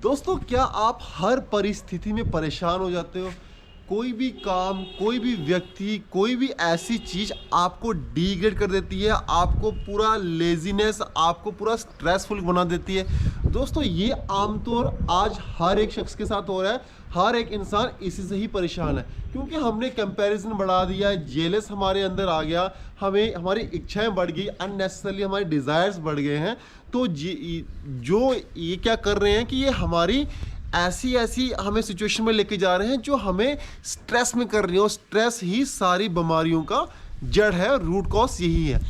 दोस्तों, क्या आप हर परिस्थिति में परेशान हो जाते हो? कोई भी काम, कोई भी व्यक्ति, कोई भी ऐसी चीज़ आपको डिग्रेड कर देती है, आपको पूरा लेज़ीनेस, आपको पूरा स्ट्रेसफुल बना देती है। दोस्तों, ये आमतौर आज हर एक शख्स के साथ हो रहा है। हर एक इंसान इसी से ही परेशान है, क्योंकि हमने कंपैरिजन बढ़ा दिया है, जेलस हमारे अंदर आ गया, हमें हमारी इच्छाएं बढ़ गई, अननेसेसरली हमारे डिज़ायर्स बढ़ गए हैं। तो जो ये क्या कर रहे हैं कि ये हमारी ऐसी ऐसी हमें सिचुएशन में लेके जा रहे हैं जो हमें स्ट्रेस में कर रही है, और स्ट्रेस ही सारी बीमारियों का जड़ है, रूट कॉज यही है।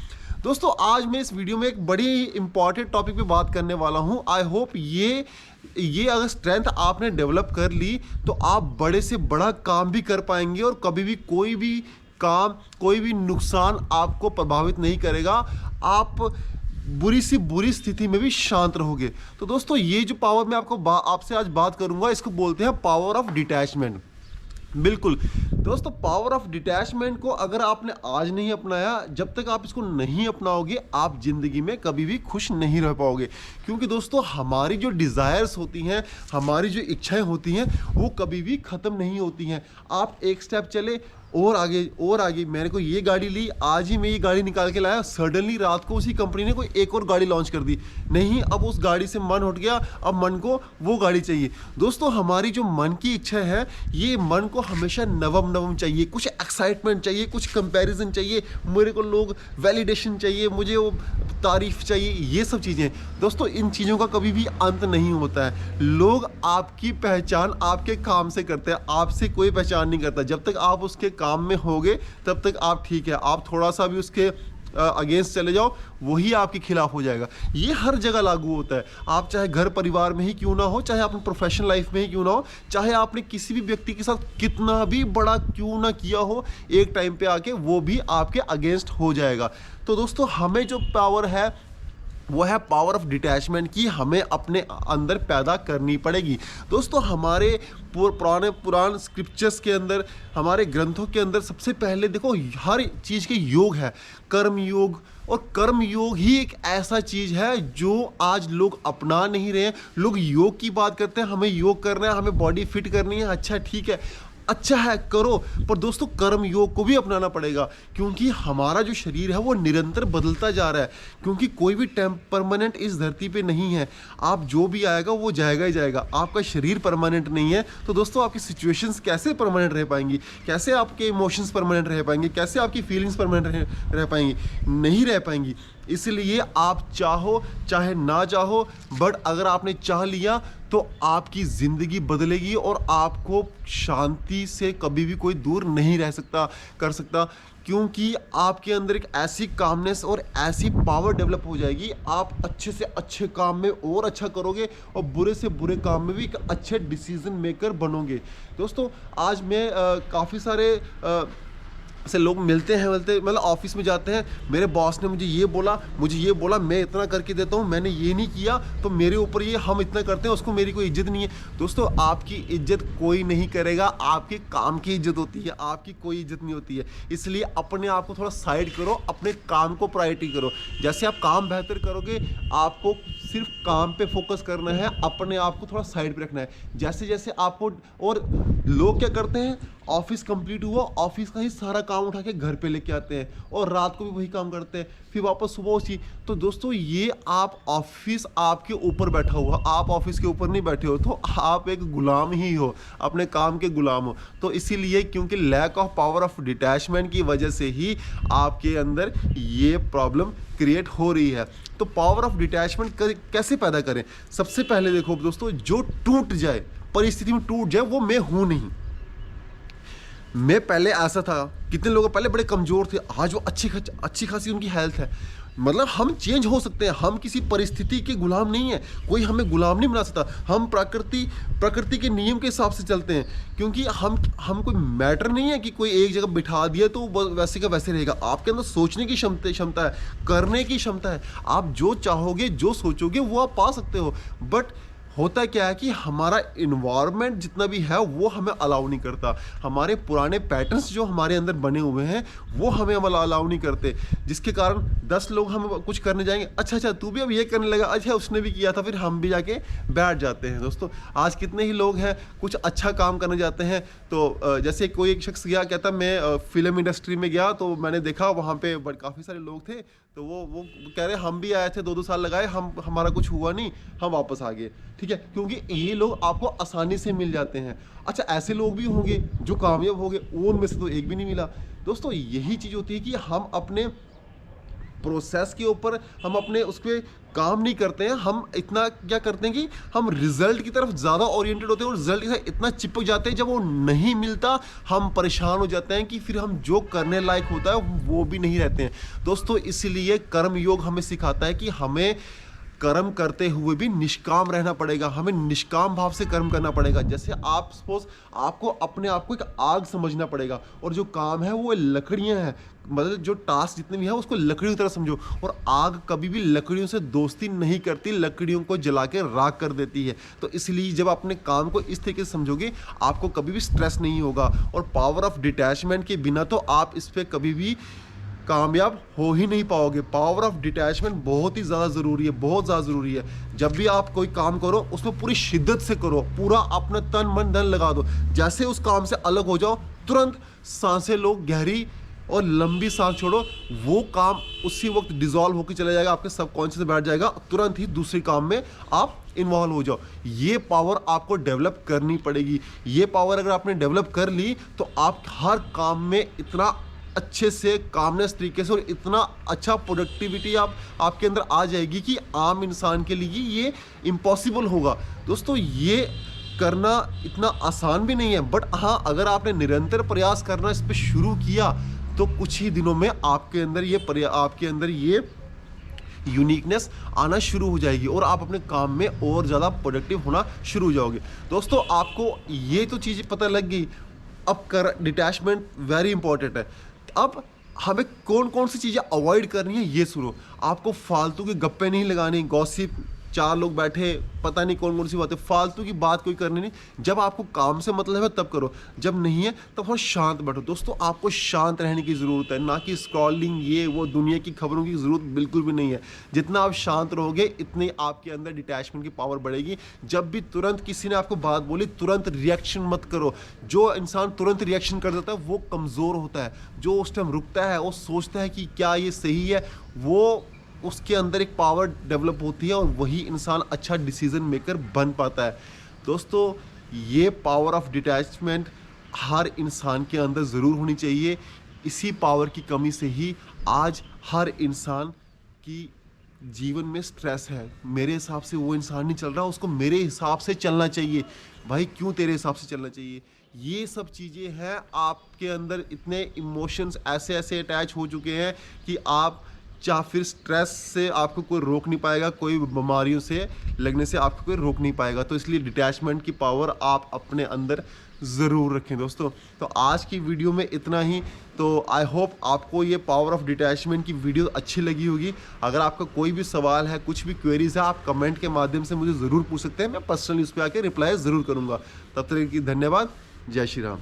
दोस्तों, आज मैं इस वीडियो में एक बड़ी इंपॉर्टेंट टॉपिक पे बात करने वाला हूं। आई होप ये अगर स्ट्रेंथ आपने डेवलप कर ली तो आप बड़े से बड़ा काम भी कर पाएंगे, और कभी भी कोई भी काम, कोई भी नुकसान आपको प्रभावित नहीं करेगा। आप बुरी सी बुरी स्थिति में भी शांत रहोगे। तो दोस्तों, ये जो पावर मैं आपसे आज बात करूंगा, इसको बोलते हैं पावर ऑफ डिटैचमेंट। बिल्कुल दोस्तों, पावर ऑफ डिटैचमेंट को अगर आपने आज नहीं अपनाया, जब तक आप इसको नहीं अपनाओगे, आप ज़िंदगी में कभी भी खुश नहीं रह पाओगे। क्योंकि दोस्तों, हमारी जो डिज़ायर्स होती हैं, हमारी जो इच्छाएं होती हैं, वो कभी भी ख़त्म नहीं होती हैं। आप एक स्टेप चले और आगे और आगे, मेरे को ये गाड़ी ली, आज ही मैं ये गाड़ी निकाल के लाया, सडनली रात को उसी कंपनी ने कोई एक और गाड़ी लॉन्च कर दी। नहीं, अब उस गाड़ी से मन उठ गया, अब मन को वो गाड़ी चाहिए। दोस्तों, हमारी जो मन की इच्छा है, ये मन को हमेशा नवम नवम चाहिए, कुछ एक्साइटमेंट चाहिए, कुछ कंपैरिजन चाहिए, मेरे को लोग वैलिडेशन चाहिए, मुझे वो तारीफ चाहिए, ये सब चीज़ें। दोस्तों, इन चीज़ों का कभी भी अंत नहीं होता है। लोग आपकी पहचान आपके काम से करते हैं, आपसे कोई पहचान नहीं करता। जब तक आप उसके काम में होगे तब तक आप ठीक है। आप थोड़ा सा भी उसके अगेंस्ट चले जाओ, वही आपके खिलाफ हो जाएगा। ये हर जगह लागू होता है। आप चाहे घर परिवार में ही क्यों ना हो, चाहे अपने प्रोफेशनल लाइफ में ही क्यों ना हो, चाहे आपने किसी भी व्यक्ति के साथ कितना भी बड़ा क्यों ना किया हो, एक टाइम पे आके वो भी आपके अगेंस्ट हो जाएगा। तो दोस्तों, हमें जो पावर है वो है पावर ऑफ डिटैचमेंट की, हमें अपने अंदर पैदा करनी पड़ेगी। दोस्तों, हमारे पुराण स्क्रिप्चर्स के अंदर, हमारे ग्रंथों के अंदर सबसे पहले देखो, हर चीज़ के योग है, कर्म योग। और कर्म योग ही एक ऐसा चीज़ है जो आज लोग अपना नहीं रहे हैं। लोग योग की बात करते हैं, हमें योग करना है, हमें बॉडी फिट करनी है। अच्छा, ठीक है, अच्छा है, करो। पर दोस्तों, कर्म योग को भी अपनाना पड़ेगा, क्योंकि हमारा जो शरीर है वो निरंतर बदलता जा रहा है। क्योंकि कोई भी परमानेंट इस धरती पे नहीं है। आप जो भी आएगा वो जाएगा ही जाएगा। आपका शरीर परमानेंट नहीं है। तो दोस्तों, आपकी सिचुएशंस कैसे परमानेंट रह पाएंगी? कैसे आपके इमोशंस परमानेंट रह पाएंगे? कैसे आपकी फीलिंग्स परमानेंट रह पाएंगी? नहीं रह पाएंगी। इसलिए आप चाहो चाहे ना चाहो, बट अगर आपने चाह लिया तो आपकी ज़िंदगी बदलेगी, और आपको शांति से कभी भी कोई दूर नहीं रह कर सकता। क्योंकि आपके अंदर एक ऐसी कामनेस और ऐसी पावर डेवलप हो जाएगी, आप अच्छे से अच्छे काम में और अच्छा करोगे, और बुरे से बुरे काम में भी एक अच्छे डिसीजन मेकर बनोगे। दोस्तों, आज मैं काफ़ी सारे से लोग मिलते हैं, मतलब ऑफिस में जाते हैं, मेरे बॉस ने मुझे ये बोला, मैं इतना करके देता हूँ, मैंने ये नहीं किया तो मेरे ऊपर ये, हम इतना करते हैं, उसको मेरी कोई इज्जत नहीं है। दोस्तों, आपकी इज्जत कोई नहीं करेगा, आपके काम की इज्जत होती है, आपकी कोई इज्जत नहीं होती है। इसलिए अपने आप को थोड़ा साइड करो, अपने काम को प्रायोरिटी करो। जैसे आप काम बेहतर करोगे, आपको सिर्फ काम पे फोकस करना है, अपने आप को थोड़ा साइड पे रखना है। जैसे जैसे आपको, और लोग क्या करते हैं, ऑफिस कंप्लीट हुआ, ऑफिस का ही सारा काम उठा के घर पे लेके आते हैं, और रात को भी वही काम करते हैं, फिर वापस सुबह उसी। तो दोस्तों, ये आप ऑफिस आपके ऊपर बैठा हुआ, आप ऑफिस के ऊपर नहीं बैठे हो, तो आप एक गुलाम ही हो, अपने काम के गुलाम हो। तो इसीलिए, क्योंकि lack of power of detachment की वजह से ही आपके अंदर ये प्रॉब्लम क्रिएट हो रही है। तो पावर ऑफ डिटैचमेंट कैसे पैदा करें? सबसे पहले देखो दोस्तों, जो टूट जाए, परिस्थिति में टूट जाए, वो मैं हूं नहीं। मैं पहले ऐसा था, कितने लोग पहले बड़े कमज़ोर थे, आज वो अच्छी खासी उनकी हेल्थ है। मतलब हम चेंज हो सकते हैं, हम किसी परिस्थिति के गुलाम नहीं है, कोई हमें गुलाम नहीं बना सकता। हम प्रकृति के नियम के हिसाब से चलते हैं, क्योंकि हम कोई मैटर नहीं है कि कोई एक जगह बिठा दिया तो वैसे का वैसे रहेगा। आपके अंदर सोचने की क्षमता है, करने की क्षमता है। आप जो चाहोगे, जो सोचोगे, वो आप पा सकते हो। बट होता क्या है कि हमारा इन्वायरमेंट जितना भी है वो हमें अलाउ नहीं करता, हमारे पुराने पैटर्न्स जो हमारे अंदर बने हुए हैं वो हमें अलाउ नहीं करते, जिसके कारण 10 लोग हम कुछ करने जाएंगे, अच्छा अच्छा तू भी अब ये करने लगा, अच्छा उसने भी किया था, फिर हम भी जाके बैठ जाते हैं। दोस्तों आज कितने ही लोग हैं कुछ अच्छा काम करने जाते हैं, तो जैसे कोई एक शख्स गया, कहता मैं फिल्म इंडस्ट्री में गया तो मैंने देखा वहाँ पे काफ़ी सारे लोग थे, तो वो कह रहे हम भी आए थे, 2-2 साल लगाए, हमारा कुछ हुआ नहीं, हम वापस आ गए। ठीक है, क्योंकि ये लोग आपको आसानी से मिल जाते हैं। अच्छा ऐसे लोग भी होंगे जो कामयाब हो गए, उनमें से तो एक भी नहीं मिला। दोस्तों यही चीज़ होती है कि हम अपने प्रोसेस के ऊपर, हम अपने उस पर काम नहीं करते हैं, हम इतना क्या करते हैं कि हम रिजल्ट की तरफ ज़्यादा ओरिएंटेड होते हैं और रिजल्ट के साथ इतना चिपक जाते हैं, जब वो नहीं मिलता हम परेशान हो जाते हैं कि फिर हम जो करने लायक होता है वो भी नहीं रहते हैं। दोस्तों इसीलिए कर्म योग हमें सिखाता है कि हमें कर्म करते हुए भी निष्काम रहना पड़ेगा, हमें निष्काम भाव से कर्म करना पड़ेगा। जैसे आप सपोज आपको अपने आप को एक आग समझना पड़ेगा, और जो काम है वो लकड़ियां हैं, मतलब जो टास्क जितने भी है उसको लकड़ियों की तरह समझो। और आग कभी भी लकड़ियों से दोस्ती नहीं करती, लकड़ियों को जला के राख कर देती है। तो इसलिए जब अपने काम को इस तरीके से समझोगे आपको कभी भी स्ट्रेस नहीं होगा, और पावर ऑफ डिटैचमेंट के बिना तो आप इस पर कभी भी कामयाब हो ही नहीं पाओगे। पावर ऑफ डिटैचमेंट बहुत ही ज़्यादा ज़रूरी है, बहुत ज़्यादा ज़रूरी है। जब भी आप कोई काम करो उसमें पूरी शिद्दत से करो, पूरा अपना तन मन धन लगा दो। जैसे उस काम से अलग हो जाओ तुरंत सांसें लो, गहरी और लंबी सांस छोड़ो, वो काम उसी वक्त डिजॉल्व होकर चला जाएगा, आपके सबकॉन्शियस में बैठ जाएगा, तुरंत ही दूसरे काम में आप इन्वॉल्व हो जाओ। ये पावर आपको डेवलप करनी पड़ेगी। ये पावर अगर आपने डेवलप कर ली तो आप हर काम में इतना अच्छे से कामनेस तरीके से और इतना अच्छा प्रोडक्टिविटी आपके अंदर आ जाएगी कि आम इंसान के लिए ये इम्पॉसिबल होगा। दोस्तों ये करना इतना आसान भी नहीं है, बट हाँ अगर आपने निरंतर प्रयास करना इस पर शुरू किया तो कुछ ही दिनों में आपके अंदर ये यूनिकनेस आना शुरू हो जाएगी और आप अपने काम में और ज़्यादा प्रोडक्टिव होना शुरू हो जाओगे। दोस्तों आपको ये तो चीज़ें पता लग गई, अब डिटैचमेंट वेरी इंपॉर्टेंट है। अब हमें कौन कौन सी चीज़ें अवॉइड करनी है ये सुनो। आपको फालतू के गप्पे नहीं लगाने, गॉसिप, 4 लोग बैठे पता नहीं कौन कौन सी बातें, फालतू की बात कोई करनी नहीं। जब आपको काम से मतलब है तब करो, जब नहीं है तब थोड़ा शांत बैठो। दोस्तों आपको शांत रहने की ज़रूरत है, ना कि स्क्रॉलिंग ये वो दुनिया की खबरों की ज़रूरत बिल्कुल भी नहीं है। जितना आप शांत रहोगे इतनी आपके अंदर डिटैचमेंट की पावर बढ़ेगी। जब भी तुरंत किसी ने आपको बात बोली तुरंत रिएक्शन मत करो। जो इंसान तुरंत रिएक्शन कर देता है वो कमज़ोर होता है। जो उस टाइम रुकता है, वो सोचता है कि क्या ये सही है, वो उसके अंदर एक पावर डेवलप होती है और वही इंसान अच्छा डिसीजन मेकर बन पाता है। दोस्तों ये पावर ऑफ डिटैचमेंट हर इंसान के अंदर ज़रूर होनी चाहिए। इसी पावर की कमी से ही आज हर इंसान की जीवन में स्ट्रेस है। मेरे हिसाब से वो इंसान नहीं चल रहा, उसको मेरे हिसाब से चलना चाहिए। भाई क्यों तेरे हिसाब से चलना चाहिए? ये सब चीज़ें हैं आपके अंदर, इतने इमोशंस ऐसे ऐसे अटैच हो चुके हैं कि आप या फिर स्ट्रेस से आपको कोई रोक नहीं पाएगा, कोई बीमारियों से लगने से आपको कोई रोक नहीं पाएगा। तो इसलिए डिटैचमेंट की पावर आप अपने अंदर ज़रूर रखें। दोस्तों तो आज की वीडियो में इतना ही। तो आई होप आपको ये पावर ऑफ डिटैचमेंट की वीडियो अच्छी लगी होगी। अगर आपका कोई भी सवाल है, कुछ भी क्वेरीज है, आप कमेंट के माध्यम से मुझे ज़रूर पूछ सकते हैं। मैं पर्सनली उस पर आके रिप्लाई ज़रूर करूँगा। तब तक की धन्यवाद। जय श्री राम।